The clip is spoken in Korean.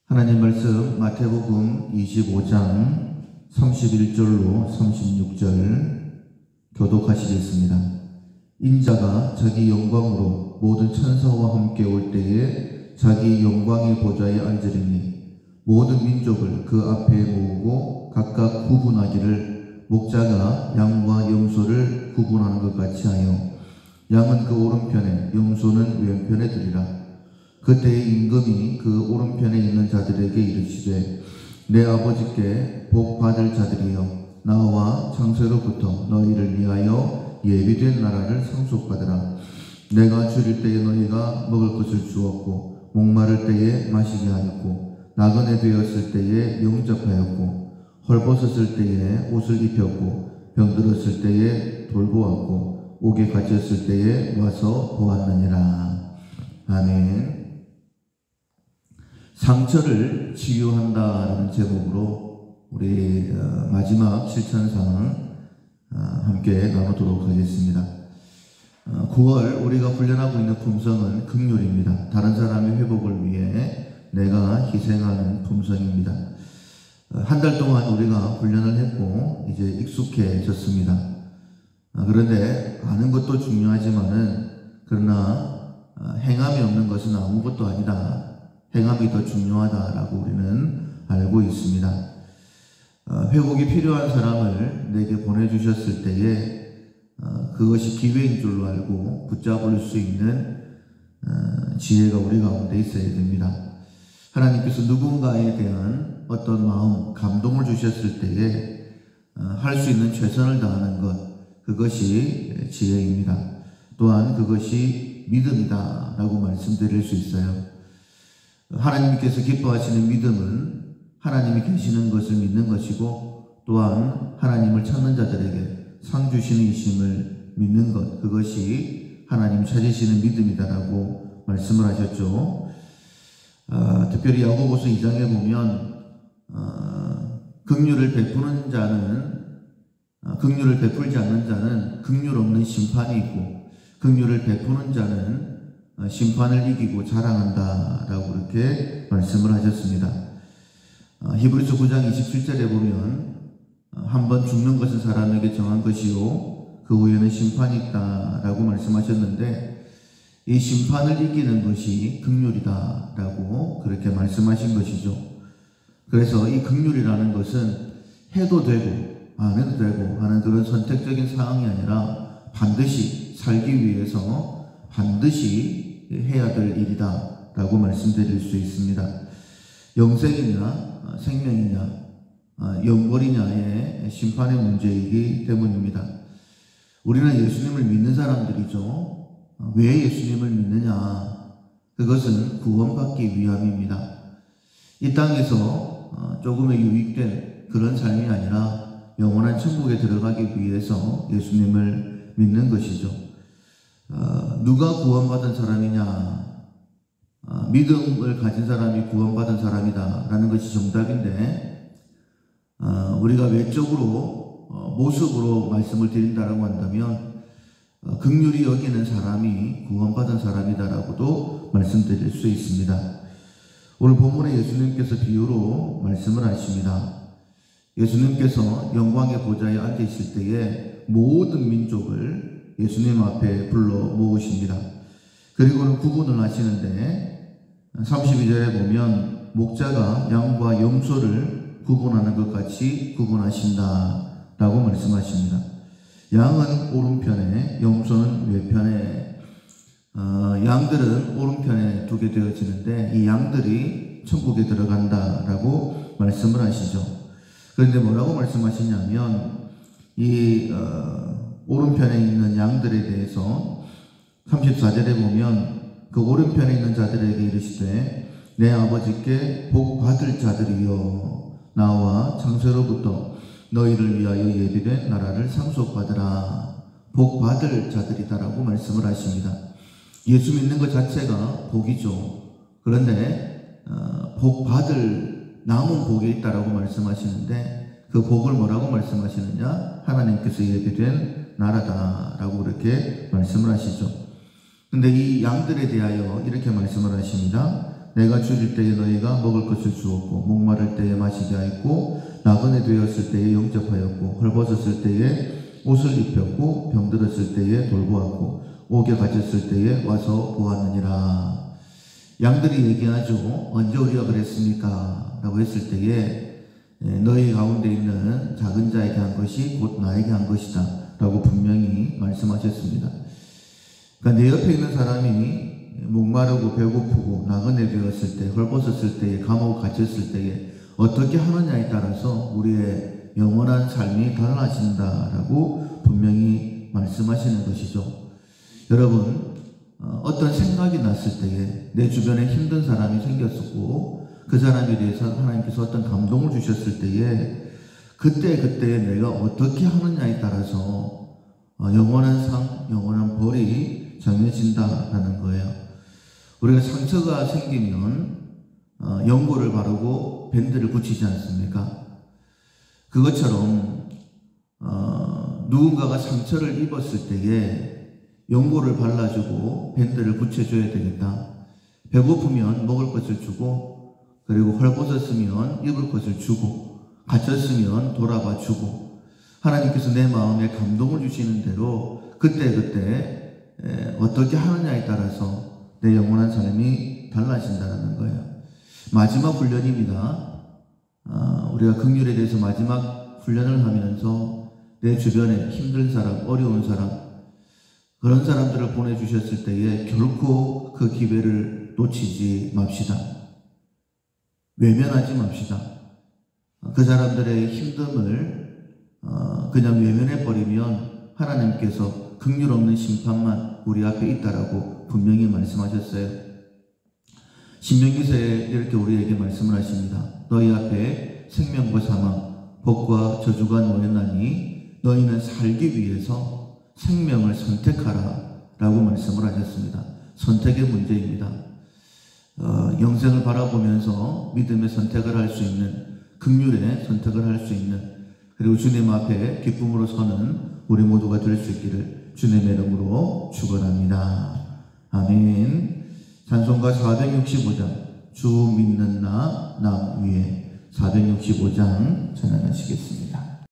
하나님 말씀 마태복음 25장 31절로 36절 교독하시겠습니다. 인자가 자기 영광으로 모든 천사와 함께 올 때에 자기 영광의 보좌에 앉으리니 모든 민족을 그 앞에 모으고 각각 구분하기를 목자가 양과 염소를 구분하는 것 같이 하여 양은 그 오른편에 염소는 왼편에 두리라. 그때에 임금이 그 오른편에 있는 자들에게 이르시되 내 아버지께 복 받을 자들이여 나와 창세로부터 너희를 위하여 예비된 나라를 상속받으라. 내가 줄일 때에 너희가 먹을 것을 주었고 목마를 때에 마시게 하였고 나그네 되었을 때에 영접하였고 헐벗었을 때에 옷을 입혔고 병들었을 때에 돌보았고 옥에 갇혔을 때에 와서 보았느니라. 아멘. 상처를 치유한다라는 제목으로 우리 마지막 실천상 함께 나누도록 하겠습니다. 9월 우리가 훈련하고 있는 품성은 긍휼입니다. 다른 사람의 회복을 위해 내가 희생하는 품성입니다. 한 달 동안 우리가 훈련을 했고 이제 익숙해졌습니다. 그런데 아는 것도 중요하지만은 그러나 행함이 없는 것은 아무것도 아니다. 행함이 더 중요하다라고 우리는 알고 있습니다. 회복이 필요한 사람을 내게 보내주셨을 때에 그것이 기회인 줄로 알고 붙잡을 수 있는 지혜가 우리 가운데 있어야 됩니다. 하나님께서 누군가에 대한 어떤 마음, 감동을 주셨을 때에 할 수 있는 최선을 다하는 것, 그것이 지혜입니다. 또한 그것이 믿음이다 라고 말씀드릴 수 있어요. 하나님께서 기뻐하시는 믿음은 하나님이 계시는 것을 믿는 것이고 또한 하나님을 찾는 자들에게 상 주시는 이심을 믿는 것, 그것이 하나님 찾으시는 믿음이다라고 말씀을 하셨죠. 특별히 야고보서 2장에 보면 긍휼을 베푸는 자는 긍휼을 베풀지 않는 자는 긍휼 없는 심판이 있고 긍휼을 베푸는 자는 심판을 이기고 자랑한다 라고 그렇게 말씀을 하셨습니다. 히브리서 9장 27절에 보면 한번 죽는 것은 사람에게 정한 것이요 그 후에는 심판이 있다 라고 말씀하셨는데 이 심판을 이기는 것이 긍휼이다 라고 그렇게 말씀하신 것이죠. 그래서 이 긍휼이라는 것은 해도 되고 안 해도 되고 하는 그런 선택적인 상황이 아니라 반드시 살기 위해서 반드시 해야 될 일이다 라고 말씀드릴 수 있습니다. 영생이냐 생명이냐 영벌이냐의 심판의 문제이기 때문입니다. 우리는 예수님을 믿는 사람들이죠. 왜 예수님을 믿느냐? 그것은 구원받기 위함입니다. 이 땅에서 조금의 유익된 그런 삶이 아니라 영원한 천국에 들어가기 위해서 예수님을 믿는 것이죠. 누가 구원받은 사람이냐? 믿음을 가진 사람이 구원받은 사람이다 라는 것이 정답인데 우리가 외적으로 모습으로 말씀을 드린다라고 한다면 긍휼히 여기는 사람이 구원받은 사람이다라고도 말씀드릴 수 있습니다. 오늘 본문에 예수님께서 비유로 말씀을 하십니다. 예수님께서 영광의 보좌에 앉으실 때에 모든 민족을 예수님 앞에 불러 모으십니다. 그리고는 구분을 하시는데 32절에 보면 목자가 양과 염소를 구분하는 것 같이 구분하신다 라고 말씀하십니다. 양은 오른편에 염소는 왼편에 양들은 오른편에 두게 되어지는데 이 양들이 천국에 들어간다 라고 말씀을 하시죠. 그런데 뭐라고 말씀하시냐면 이 오른편에 있는 양들에 대해서 34절에 보면 그 오른편에 있는 자들에게 이르시되 내 아버지께 복 받을 자들이여 나와 창세로부터 너희를 위하여 예비된 나라를 상속받으라. 복 받을 자들이다라고 말씀을 하십니다. 예수 믿는 것 자체가 복이죠. 그런데 복 받을 남은 복이 있다라고 말씀하시는데 그 복을 뭐라고 말씀하시느냐? 하나님께서 예비된 나라다라고 그렇게 말씀을 하시죠. 근데 이 양들에 대하여 이렇게 말씀을 하십니다. 내가 줄일 때에 너희가 먹을 것을 주었고 목마를 때에 마시게 하였고 나그네 되었을 때에 영접하였고 헐벗었을 때에 옷을 입혔고 병들었을 때에 돌보았고 옥에 갇혔을 때에 와서 보았느니라. 양들이 얘기하죠. 언제 우리가 그랬습니까? 라고 했을 때에 너희 가운데 있는 작은 자에게 한 것이 곧 나에게 한 것이다 라고 분명히 말씀하셨습니다. 그러니까 내 옆에 있는 사람이 목마르고 배고프고 나그네 되었을 때, 헐벗었을 때에, 감옥에 갇혔을 때에 어떻게 하느냐에 따라서 우리의 영원한 삶이 달라진다라고 분명히 말씀하시는 것이죠. 여러분, 어떤 생각이 났을 때에 내 주변에 힘든 사람이 생겼었고 그 사람에 대해서 하나님께서 어떤 감동을 주셨을 때에 그때 내가 어떻게 하느냐에 따라서 영원한 상, 영원한 벌이 정해진다라는 거예요. 우리가 상처가 생기면 연고를 바르고 밴드를 붙이지 않습니까? 그것처럼 누군가가 상처를 입었을 때에 연고를 발라주고 밴드를 붙여줘야 되겠다. 배고프면 먹을 것을 주고, 그리고 헐벗었으면 입을 것을 주고, 갇혔으면 돌아봐 주고, 하나님께서 내 마음에 감동을 주시는 대로 그때 어떻게 하느냐에 따라서 내 영원한 삶이 달라진다는 거예요. 마지막 훈련입니다. 우리가 긍휼에 대해서 마지막 훈련을 하면서 내 주변에 힘든 사람, 어려운 사람, 그런 사람들을 보내주셨을 때에 결코 그 기회를 놓치지 맙시다. 외면하지 맙시다. 그 사람들의 힘듦을 그냥 외면해버리면 하나님께서 긍휼 없는 심판만 우리 앞에 있다라고 분명히 말씀하셨어요. 신명기서에 이렇게 우리에게 말씀을 하십니다. 너희 앞에 생명과 사망, 복과 저주가 놓였나니 너희는 살기 위해서 생명을 선택하라 라고 말씀을 하셨습니다. 선택의 문제입니다. 영생을 바라보면서 믿음의 선택을 할 수 있는, 긍휼의 선택을 할 수 있는, 그리고 주님 앞에 기쁨으로 서는 우리 모두가 될 수 있기를 주님의 이름으로 축원합니다. 아멘. 찬송가 465장 주 믿는 나 위에 465장 찬양하시겠습니다.